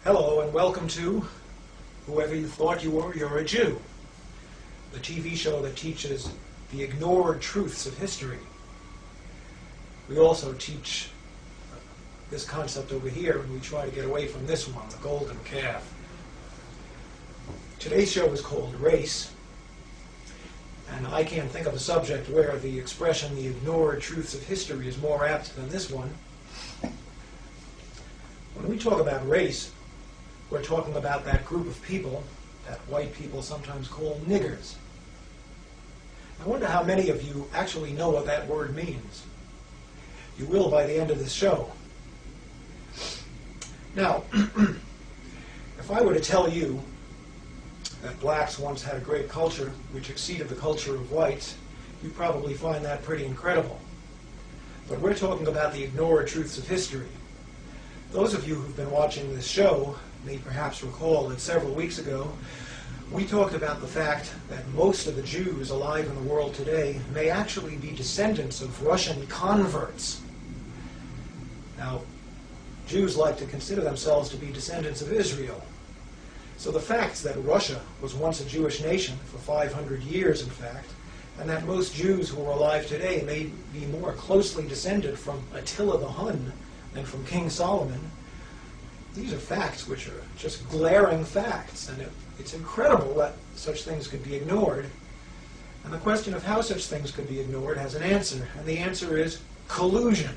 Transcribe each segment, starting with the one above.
Hello and welcome to Whoever You Thought You Were, You're a Jew, the TV show that teaches the ignored truths of history. We also teach this concept over here, and we try to get away from this one, the golden calf. Today's show is called Race, and I can't think of a subject where the expression the ignored truths of history is more apt than this one. When we talk about race, we're talking about that group of people that white people sometimes call niggers. I wonder how many of you actually know what that word means. You will by the end of this show. Now, if I were to tell you that blacks once had a great culture which exceeded the culture of whites, you'd probably find that pretty incredible. But we're talking about the ignored truths of history. Those of you who've been watching this show may perhaps recall that several weeks ago we talked about the fact that most of the Jews alive in the world today may actually be descendants of Russian converts. Now, Jews like to consider themselves to be descendants of Israel. So the facts that Russia was once a Jewish nation for 500 years, in fact, and that most Jews who are alive today may be more closely descended from Attila the Hun than from King Solomon, these are facts which are just glaring facts, and it's incredible that such things could be ignored. And the question of how such things could be ignored has an answer, and the answer is collusion.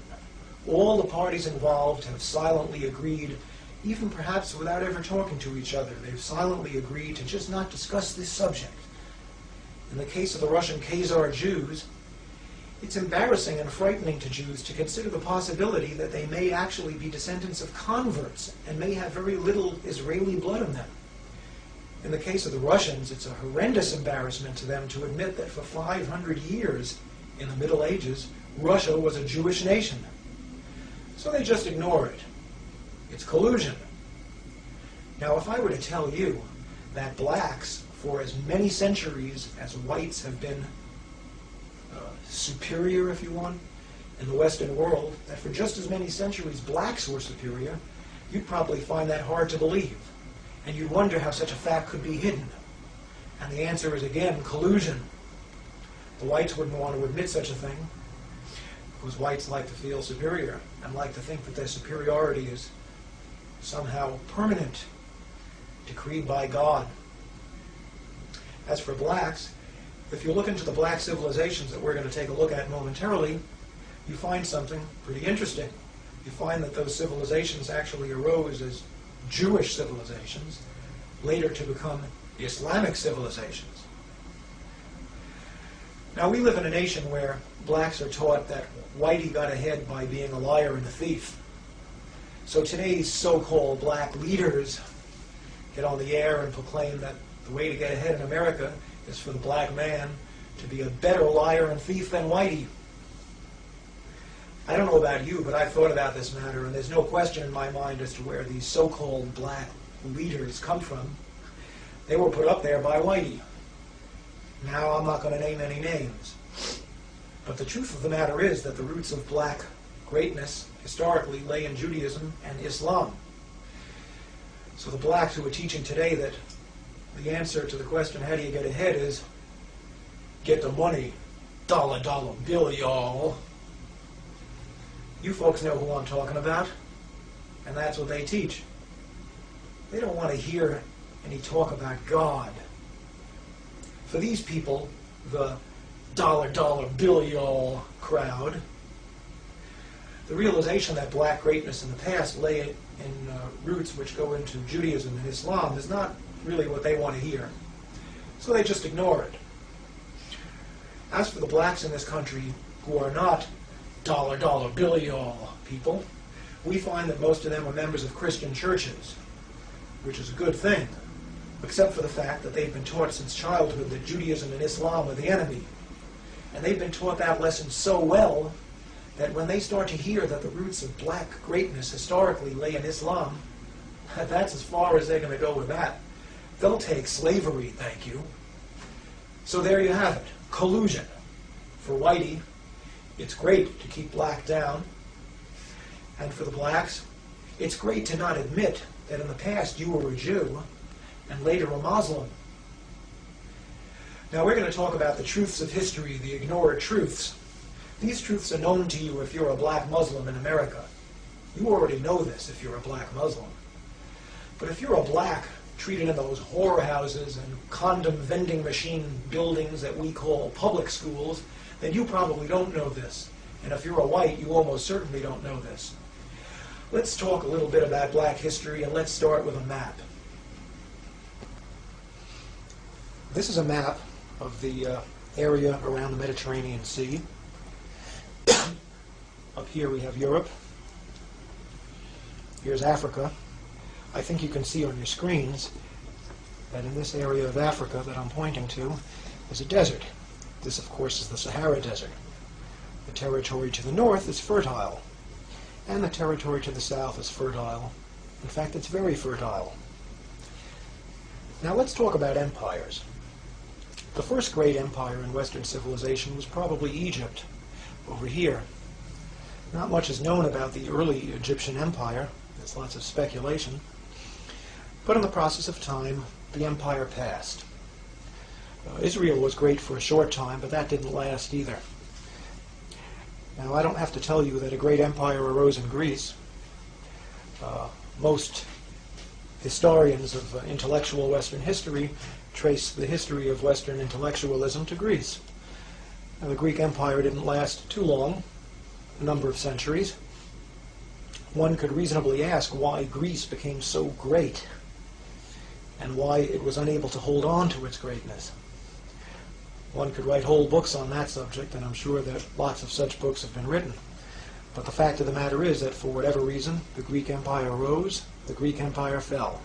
All the parties involved have silently agreed, even perhaps without ever talking to each other, they've silently agreed to just not discuss this subject. In the case of the Russian Khazar Jews, it's embarrassing and frightening to Jews to consider the possibility that they may actually be descendants of converts and may have very little Israeli blood in them. In the case of the Russians, it's a horrendous embarrassment to them to admit that for 500 years in the Middle Ages, Russia was a Jewish nation. So they just ignore it. It's collusion. Now, if I were to tell you that blacks, for as many centuries as whites have been superior, if you want, in the Western world, that for just as many centuries blacks were superior, you'd probably find that hard to believe. And you'd wonder how such a fact could be hidden. And the answer is, again, collusion. The whites wouldn't want to admit such a thing, because whites like to feel superior and like to think that their superiority is somehow permanent, decreed by God. As for blacks, if you look into the black civilizations that we're going to take a look at momentarily, you find something pretty interesting. You find that those civilizations actually arose as Jewish civilizations, later to become Islamic civilizations. Now, we live in a nation where blacks are taught that whitey got ahead by being a liar and a thief. So today's so-called black leaders get on the air and proclaim that the way to get ahead in America is for the black man to be a better liar and thief than whitey. I don't know about you, but I've thought about this matter, and there's no question in my mind as to where these so-called black leaders come from. They were put up there by whitey. Now, I'm not going to name any names. But the truth of the matter is that the roots of black greatness historically lay in Judaism and Islam. So the blacks who are teaching today that the answer to the question, how do you get ahead, is get the money, dollar bill, y'all. You folks know who I'm talking about, and that's what they teach. They don't want to hear any talk about God. For these people, the dollar bill, y'all crowd, the realization that black greatness in the past lay in roots which go into Judaism and Islam is not really what they want to hear. So they just ignore it. As for the blacks in this country who are not dollar bill y'all people, we find that most of them are members of Christian churches, which is a good thing, except for the fact that they've been taught since childhood that Judaism and Islam are the enemy. And they've been taught that lesson so well that when they start to hear that the roots of black greatness historically lay in Islam, that's as far as they're going to go with that. They'll take slavery, thank you. So there you have it, collusion. For whitey, it's great to keep black down, and for the blacks, It's great to not admit that in the past you were a Jew and later a Muslim. Now we're going to talk about the truths of history, the ignored truths. These truths are known to you if you're a black Muslim in America. You already know this if you're a black Muslim. But if you're a black treated in those whorehouses and condom vending machine buildings that we call public schools, then you probably don't know this. And if you're a white, you almost certainly don't know this. Let's talk a little bit about black history, and let's start with a map. This is a map of the area around the Mediterranean Sea. Up here we have Europe. Here's Africa. I think you can see on your screens that in this area of Africa that I'm pointing to is a desert. This, of course, is the Sahara Desert. The territory to the north is fertile, and the territory to the south is fertile. In fact, it's very fertile. Now let's talk about empires. The first great empire in Western civilization was probably Egypt, over here. Not much is known about the early Egyptian empire. There's lots of speculation. But in the process of time, the empire passed. Israel was great for a short time, but that didn't last either. Now, I don't have to tell you that a great empire arose in Greece. Most historians of intellectual Western history trace the history of Western intellectualism to Greece. Now, the Greek Empire didn't last too long, a number of centuries. One could reasonably ask why Greece became so great and why it was unable to hold on to its greatness. One could write whole books on that subject, and I'm sure that lots of such books have been written. But the fact of the matter is that for whatever reason, the Greek Empire rose, the Greek Empire fell.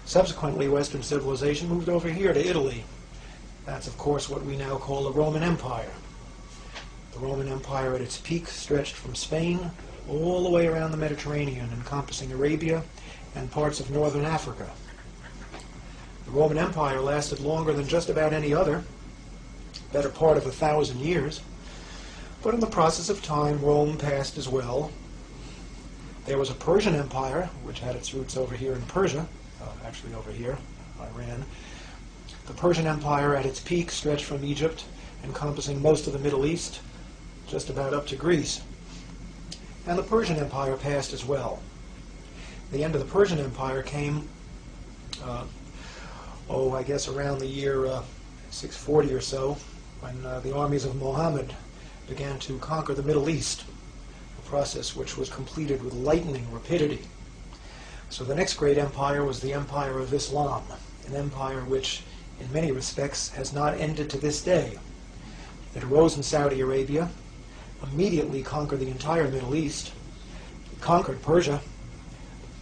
Subsequently, Western civilization moved over here to Italy. That's, of course, what we now call the Roman Empire. The Roman Empire at its peak stretched from Spain all the way around the Mediterranean, encompassing Arabia and parts of northern Africa. The Roman Empire lasted longer than just about any other, better part of 1,000 years. But in the process of time, Rome passed as well. There was a Persian Empire, which had its roots over here in Persia, actually over here, Iran. The Persian Empire at its peak stretched from Egypt, encompassing most of the Middle East, just about up to Greece. And the Persian Empire passed as well. The end of the Persian Empire came, I guess around the year 640 or so, when the armies of Muhammad began to conquer the Middle East, a process which was completed with lightning rapidity. So the next great empire was the Empire of Islam, an empire which, in many respects, has not ended to this day. It arose in Saudi Arabia, immediately conquered the entire Middle East, conquered Persia.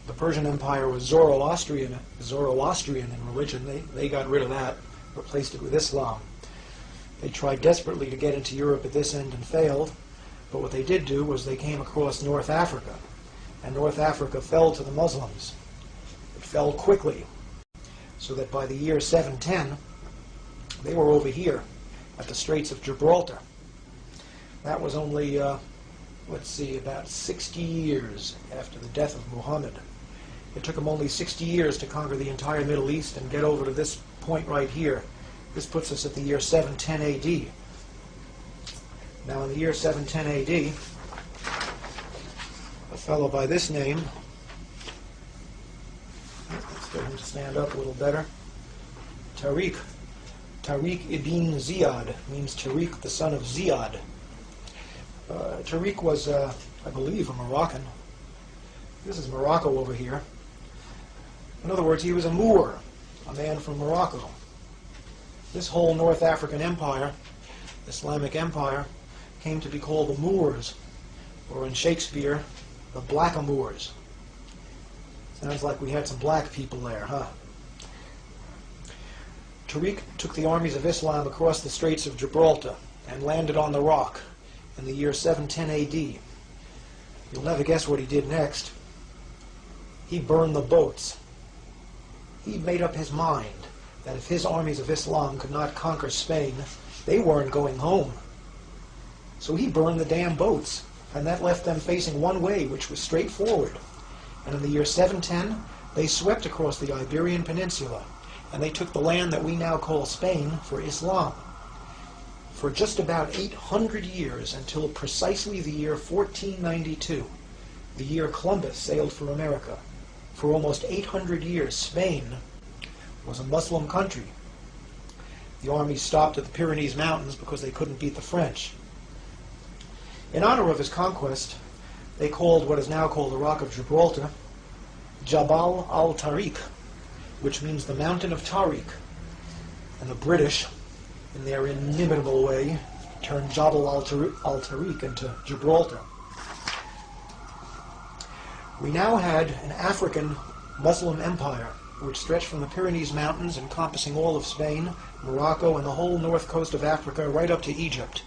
The Persian Empire was Zoroastrian in religion. They got rid of that, replaced it with Islam. They tried desperately to get into Europe at this end and failed, but what they did do was they came across North Africa, and North Africa fell to the Muslims. It fell quickly, so that by the year 710, they were over here at the Straits of Gibraltar. That was only, about 60 years after the death of Muhammad. It took them only 60 years to conquer the entire Middle East and get over to this point right here. This puts us at the year 710 AD. Now, in the year 710 AD, a fellow by this name, let's get him to stand up a little better, Tariq ibn Ziyad, means Tariq, the son of Ziyad. Tariq was, I believe, a Moroccan. This is Morocco over here. In other words, he was a Moor, a man from Morocco. This whole North African empire, Islamic empire, came to be called the Moors, or in Shakespeare, the Blackamoors. Sounds like we had some black people there, huh? Tariq took the armies of Islam across the Straits of Gibraltar and landed on the Rock in the year 710 AD. You'll never guess what he did next. He burned the boats. He'd made up his mind that if his armies of Islam could not conquer Spain, they weren't going home. So he burned the damn boats, and that left them facing one way, which was straight forward. And in the year 710, they swept across the Iberian Peninsula, and they took the land that we now call Spain for Islam. For just about 800 years, until precisely the year 1492, the year Columbus sailed for America. For almost 800 years, Spain was a Muslim country. The army stopped at the Pyrenees Mountains because they couldn't beat the French. In honor of his conquest, they called what is now called the Rock of Gibraltar Jabal al-Tariq, which means the Mountain of Tariq. And the British, in their inimitable way, turned Jabal al-Tariq into Gibraltar. We now had an African Muslim empire which stretched from the Pyrenees Mountains, encompassing all of Spain, Morocco, and the whole north coast of Africa, right up to Egypt,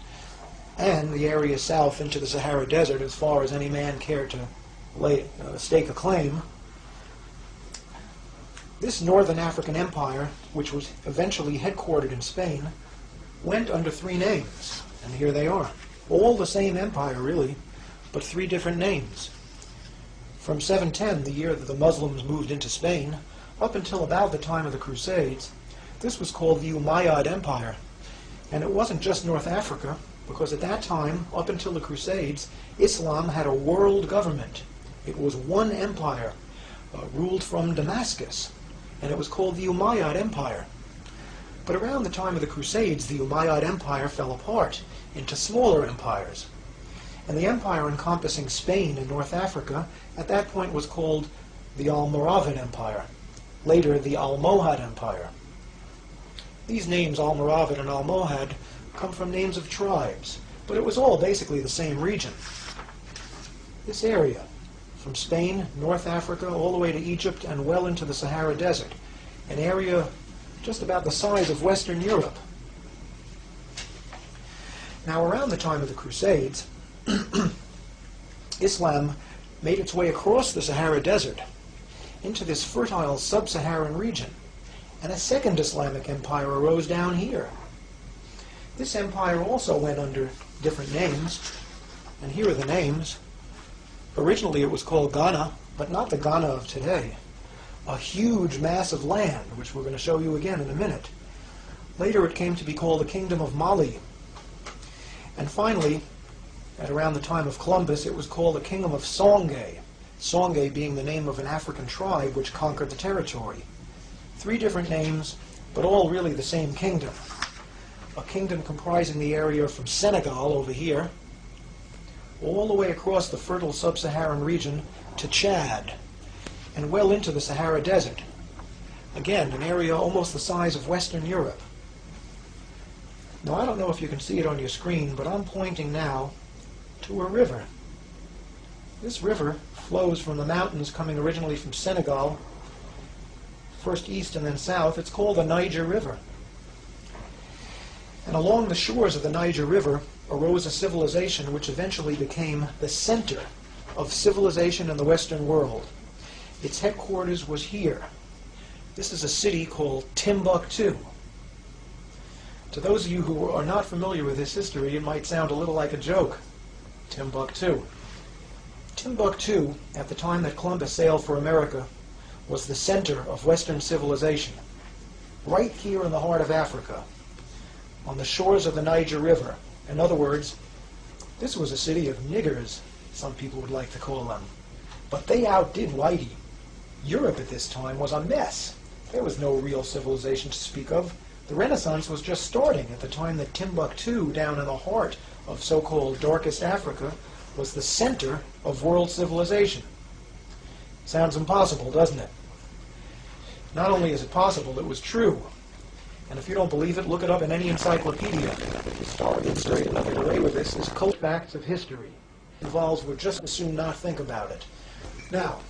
and the area south into the Sahara Desert, as far as any man cared to stake a claim. This northern African empire, which was eventually headquartered in Spain, went under three names, and here they are. All the same empire, really, but three different names. From 710, the year that the Muslims moved into Spain, up until about the time of the Crusades, this was called the Umayyad Empire. And it wasn't just North Africa, because at that time, up until the Crusades, Islam had a world government. It was one empire, ruled from Damascus, and it was called the Umayyad Empire. But around the time of the Crusades, the Umayyad Empire fell apart into smaller empires. And the empire encompassing Spain and North Africa at that point was called the Almoravid Empire, later the Almohad Empire. These names, Almoravid and Almohad, come from names of tribes, but it was all basically the same region. This area, from Spain, North Africa, all the way to Egypt and well into the Sahara Desert, an area just about the size of Western Europe. Now, around the time of the Crusades, Islam made its way across the Sahara Desert into this fertile sub-Saharan region, and a second Islamic empire arose down here. This empire also went under different names, and here are the names. Originally it was called Ghana, but not the Ghana of today. A huge mass of land, which we're going to show you again in a minute. Later it came to be called the Kingdom of Mali. And finally, at around the time of Columbus, it was called the Kingdom of Songhai, Songhai being the name of an African tribe which conquered the territory. Three different names, but all really the same kingdom. A kingdom comprising the area from Senegal over here, all the way across the fertile sub-Saharan region to Chad, and well into the Sahara Desert. Again, an area almost the size of Western Europe. Now, I don't know if you can see it on your screen, but I'm pointing now to a river. This river flows from the mountains coming originally from Senegal, first east and then south. It's called the Niger River. And along the shores of the Niger River arose a civilization which eventually became the center of civilization in the Western world. Its headquarters was here. This is a city called Timbuktu. To those of you who are not familiar with this history, it might sound a little like a joke. Timbuktu. Timbuktu, at the time that Columbus sailed for America, was the center of Western civilization. Right here in the heart of Africa, on the shores of the Niger River. In other words, this was a city of niggers, some people would like to call them. But they outdid Whitey. Europe at this time was a mess. There was no real civilization to speak of. The Renaissance was just starting at the time that Timbuktu, down in the heart of so-called darkest Africa, was the center of world civilization. Sounds impossible, doesn't it? Not only is it possible, it was true. And if you don't believe it, look it up in any encyclopedia. Starting another way with this is cult facts of history. Involves would just as soon not think about it. Now,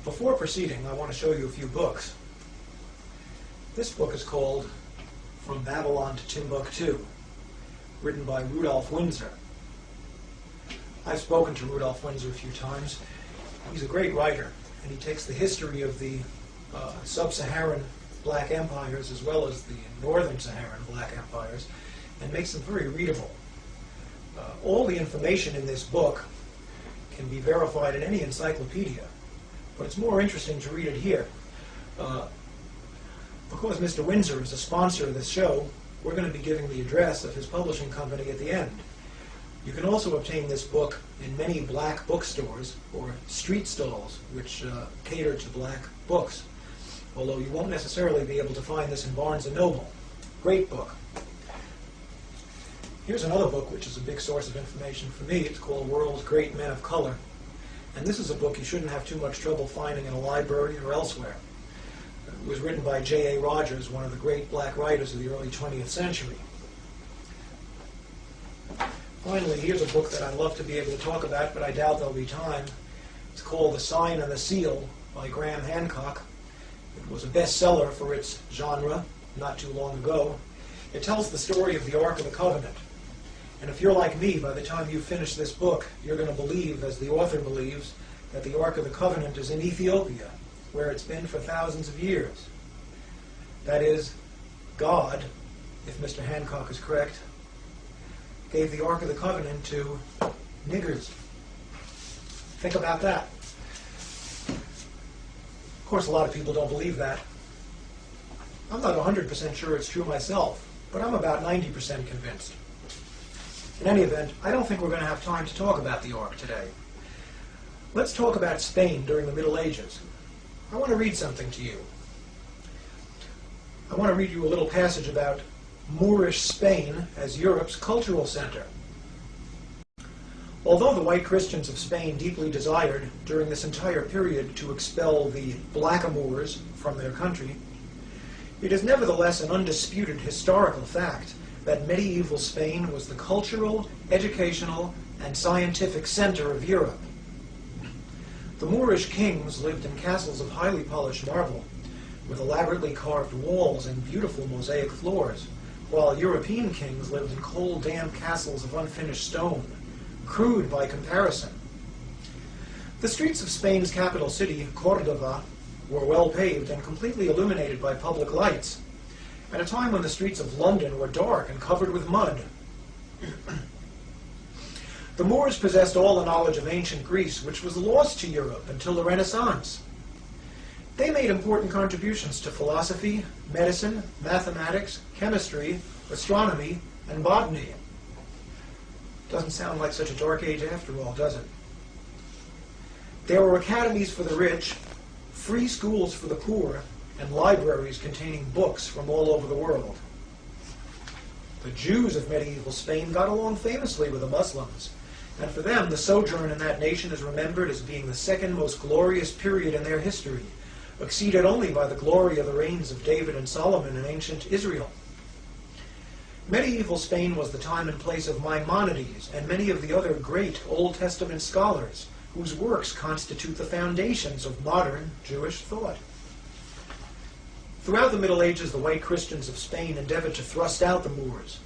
before proceeding, I want to show you a few books. This book is called From Babylon to Timbuktu, written by Rudolph Windsor. I've spoken to Rudolph Windsor a few times. He's a great writer, and he takes the history of the sub-Saharan black empires as well as the northern Saharan black empires and makes them very readable. All the information in this book can be verified in any encyclopedia, but it's more interesting to read it here. Because Mr. Windsor is a sponsor of this show, we're going to be giving the address of his publishing company at the end. You can also obtain this book in many black bookstores or street stalls which cater to black books, although you won't necessarily be able to find this in Barnes & Noble. Great book. Here's another book which is a big source of information for me. It's called World's Great Men of Color. And this is a book you shouldn't have too much trouble finding in a library or elsewhere. It was written by J.A. Rogers, one of the great black writers of the early 20th century. Finally, here's a book that I'd love to be able to talk about, but I doubt there'll be time. It's called The Sign and the Seal by Graham Hancock. It was a bestseller for its genre not too long ago. It tells the story of the Ark of the Covenant. And if you're like me, by the time you finish this book, you're going to believe, as the author believes, that the Ark of the Covenant is in Ethiopia, where it's been for thousands of years. That is, God, if Mr. Hancock is correct, gave the Ark of the Covenant to niggers. Think about that. Of course, a lot of people don't believe that. I'm not 100% sure it's true myself, but I'm about 90% convinced. In any event, I don't think we're going to have time to talk about the Ark today. Let's talk about Spain during the Middle Ages. I want to read something to you. I want to read you a little passage about Moorish Spain as Europe's cultural center. Although the white Christians of Spain deeply desired, during this entire period, to expel the blackamoors from their country, it is nevertheless an undisputed historical fact that medieval Spain was the cultural, educational, and scientific center of Europe. The Moorish kings lived in castles of highly polished marble, with elaborately carved walls and beautiful mosaic floors, while European kings lived in cold, damp castles of unfinished stone, crude by comparison. The streets of Spain's capital city, Córdoba, were well paved and completely illuminated by public lights, at a time when the streets of London were dark and covered with mud. The Moors possessed all the knowledge of ancient Greece, which was lost to Europe until the Renaissance. They made important contributions to philosophy, medicine, mathematics, chemistry, astronomy, and botany. Doesn't sound like such a dark age after all, does it? There were academies for the rich, free schools for the poor, and libraries containing books from all over the world. The Jews of medieval Spain got along famously with the Muslims, and for them the sojourn in that nation is remembered as being the second most glorious period in their history, exceeded only by the glory of the reigns of David and Solomon in ancient Israel. Medieval Spain was the time and place of Maimonides and many of the other great Old Testament scholars whose works constitute the foundations of modern Jewish thought. Throughout the Middle Ages, the white Christians of Spain endeavored to thrust out the Moors.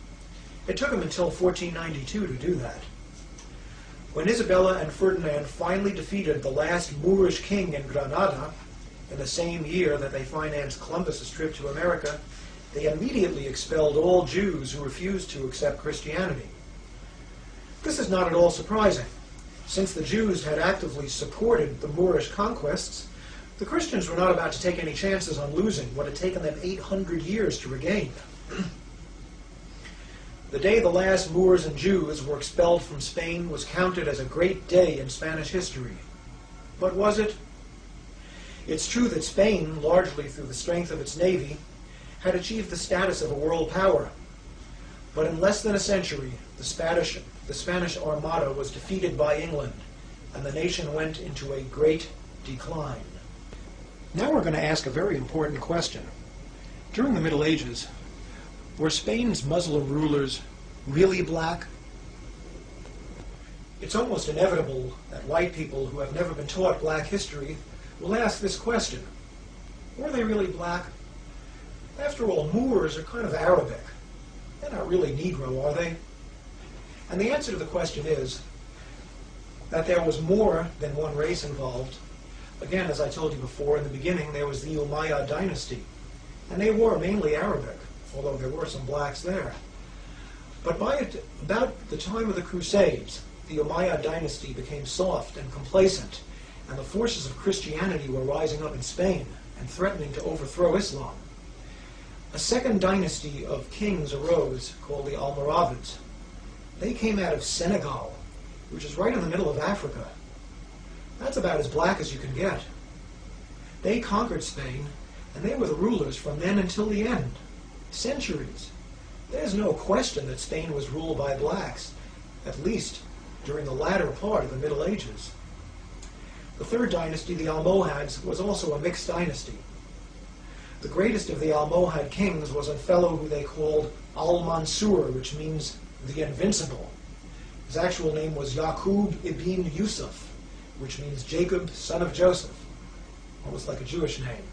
It took them until 1492 to do that. When Isabella and Ferdinand finally defeated the last Moorish king in Granada, in the same year that they financed Columbus's trip to America, they immediately expelled all Jews who refused to accept Christianity. This is not at all surprising. Since the Jews had actively supported the Moorish conquests, the Christians were not about to take any chances on losing what had taken them 800 years to regain. The day the last Moors and Jews were expelled from Spain was counted as a great day in Spanish history. But was it? It's true that Spain, largely through the strength of its navy, had achieved the status of a world power. But in less than a century, the Spanish Armada was defeated by England, and the nation went into a great decline. Now we're going to ask a very important question. During the Middle Ages, were Spain's Muslim rulers really black? It's almost inevitable that white people who have never been taught black history will ask this question. Were they really black? After all, Moors are kind of Arabic. They're not really Negro, are they? And the answer to the question is that there was more than one race involved. Again, as I told you before, in the beginning there was the Umayyad dynasty, and they were mainly Arabic, although there were some blacks there. But by about the time of the Crusades, the Umayyad dynasty became soft and complacent, and the forces of Christianity were rising up in Spain and threatening to overthrow Islam. A second dynasty of kings arose called the Almoravids. They came out of Senegal, which is right in the middle of Africa. That's about as black as you can get. They conquered Spain, and they were the rulers from then until the end. Centuries. There's no question that Spain was ruled by blacks, at least during the latter part of the Middle Ages. The third dynasty, the Almohads, was also a mixed dynasty. The greatest of the Almohad kings was a fellow who they called Al-Mansur, which means the Invincible. His actual name was Yaqub ibn Yusuf, which means Jacob, son of Joseph. Almost like a Jewish name.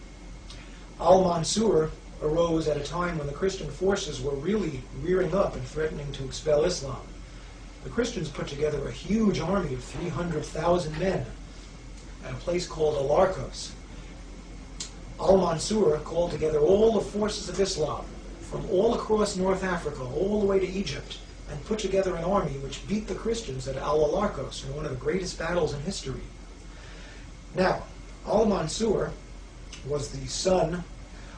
Al-Mansur arose at a time when the Christian forces were really rearing up and threatening to expel Islam. The Christians put together a huge army of 300,000 men at a place called Alarcos. Al-Mansur called together all the forces of Islam from all across North Africa, all the way to Egypt, and put together an army which beat the Christians at Al-Alarcos in one of the greatest battles in history. Now, Al-Mansur was the son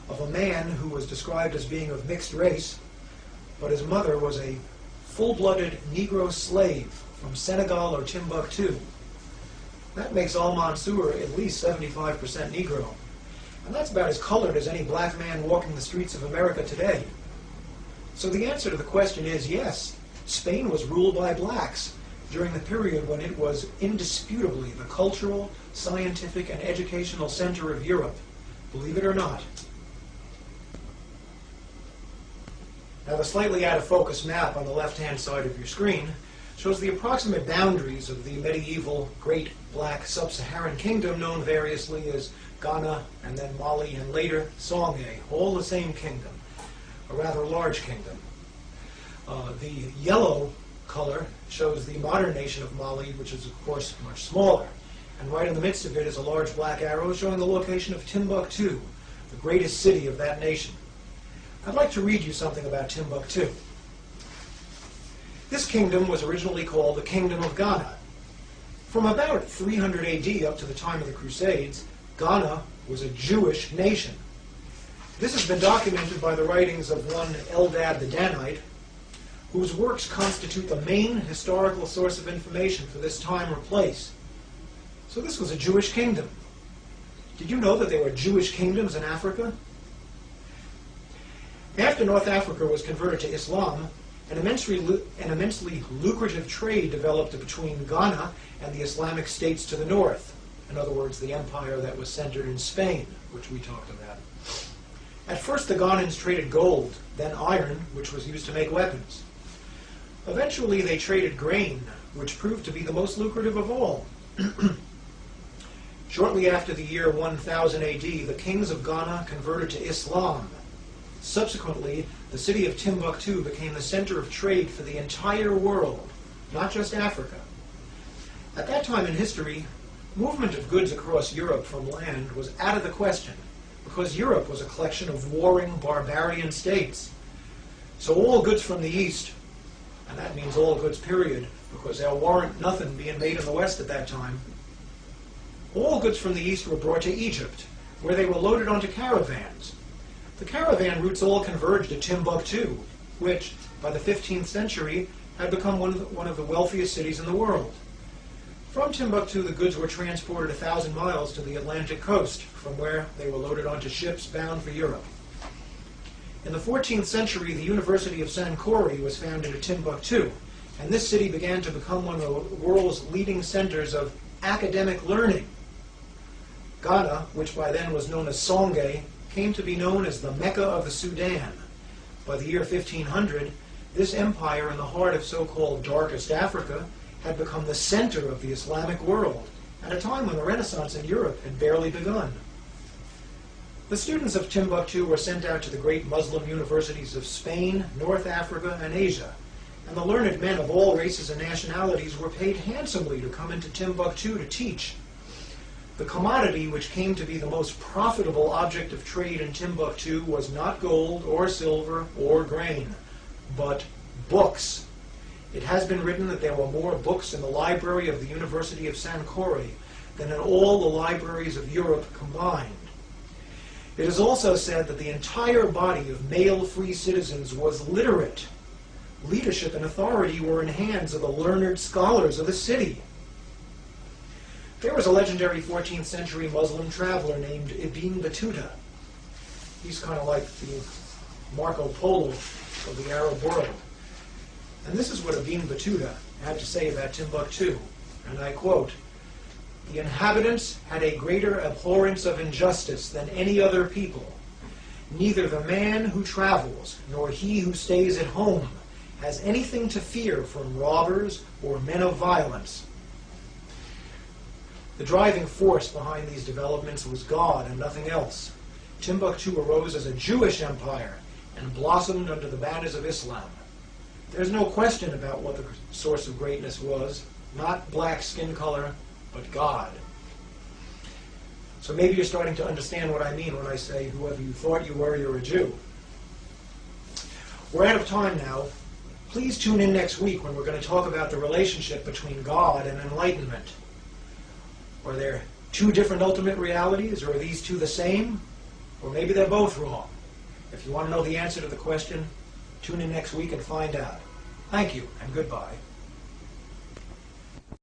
of a man who was described as being of mixed race, but his mother was a full-blooded Negro slave from Senegal or Timbuktu. That makes Al-Mansur at least 75% Negro. And that's about as colored as any black man walking the streets of America today. So the answer to the question is yes, Spain was ruled by blacks during the period when it was indisputably the cultural, scientific, and educational center of Europe, believe it or not. Now the slightly out of focus map on the left-hand side of your screen shows the approximate boundaries of the medieval Great Black Sub-Saharan Kingdom, known variously as Ghana, and then Mali, and later Songhai, all the same kingdom, a rather large kingdom. The yellow color shows the modern nation of Mali, which is of course much smaller. And right in the midst of it is a large black arrow showing the location of Timbuktu, the greatest city of that nation. I'd like to read you something about Timbuktu. This kingdom was originally called the Kingdom of Ghana. From about 300 AD up to the time of the Crusades, Ghana was a Jewish nation. This has been documented by the writings of one Eldad the Danite, whose works constitute the main historical source of information for this time or place. So this was a Jewish kingdom. Did you know that there were Jewish kingdoms in Africa? After North Africa was converted to Islam, an immensely lucrative trade developed between Ghana and the Islamic states to the north. In other words, the empire that was centered in Spain, which we talked about. At first, the Ghanans traded gold, then iron, which was used to make weapons. Eventually, they traded grain, which proved to be the most lucrative of all. Shortly after the year 1000 AD, the kings of Ghana converted to Islam. Subsequently, the city of Timbuktu became the center of trade for the entire world, not just Africa. At that time in history, movement of goods across Europe from land was out of the question, because Europe was a collection of warring barbarian states. So all goods from the east, and that means all goods period, because there weren't nothing being made in the west at that time, all goods from the east were brought to Egypt, where they were loaded onto caravans. The caravan routes all converged to Timbuktu, which, by the 15th century, had become one of the wealthiest cities in the world. From Timbuktu, the goods were transported 1,000 miles to the Atlantic coast, from where they were loaded onto ships bound for Europe. In the 14th century, the University of Sankore was founded at Timbuktu, and this city began to become one of the world's leading centers of academic learning. Ghana, which by then was known as Songhai, came to be known as the Mecca of the Sudan. By the year 1500, this empire in the heart of so-called darkest Africa had become the center of the Islamic world, at a time when the Renaissance in Europe had barely begun. The students of Timbuktu were sent out to the great Muslim universities of Spain, North Africa, and Asia, and the learned men of all races and nationalities were paid handsomely to come into Timbuktu to teach. The commodity which came to be the most profitable object of trade in Timbuktu was not gold or silver or grain, but books. It has been written that there were more books in the library of the University of Sankore than in all the libraries of Europe combined. It is also said that the entire body of male free citizens was literate. Leadership and authority were in hands of the learned scholars of the city. There was a legendary 14th century Muslim traveler named Ibn Battuta. He's kind of like the Marco Polo of the Arab world. And this is what Ibn Battuta had to say about Timbuktu, and I quote, "The inhabitants had a greater abhorrence of injustice than any other people. Neither the man who travels nor he who stays at home has anything to fear from robbers or men of violence." The driving force behind these developments was God and nothing else. Timbuktu arose as a Jewish empire and blossomed under the banners of Islam. There's no question about what the source of greatness was, not black skin color, but God. So maybe you're starting to understand what I mean when I say, whoever you thought you were, you're a Jew. We're out of time now. Please tune in next week when we're going to talk about the relationship between God and enlightenment. Are there two different ultimate realities, or are these two the same? Or maybe they're both wrong. If you want to know the answer to the question, tune in next week and find out. Thank you, and goodbye.